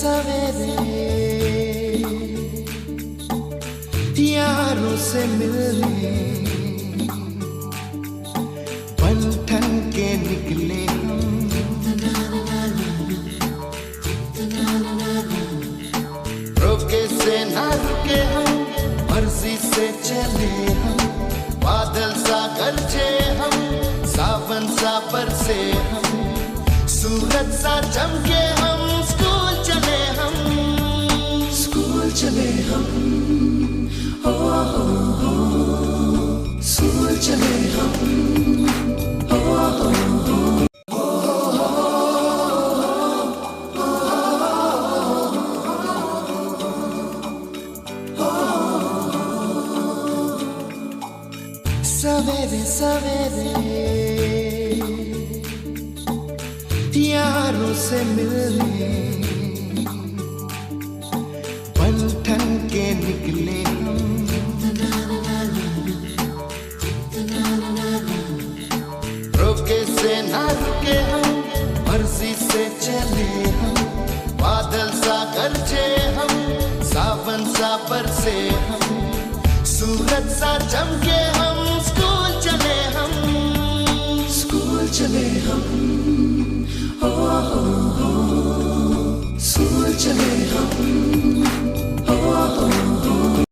सवेरे यारों से मिलने बन ठन के निकले हम, रोके से ना रुके हम, मर्जी से चले हम, बादल सा गरजे हम, सावन सा बरसे हम, सूरज सा चमके हम, स्कूल चले हम, स्कूल चले हम, हो स्कूल चले हम, हो सवेरे सवेरे यारों से मिलने बन ठन के निकले हम, रोके से ना रुके हम, मर्जी से चले हम, बादल सा गरजे हम, सावन सा बरसे हम, सूरज सा चमके हम,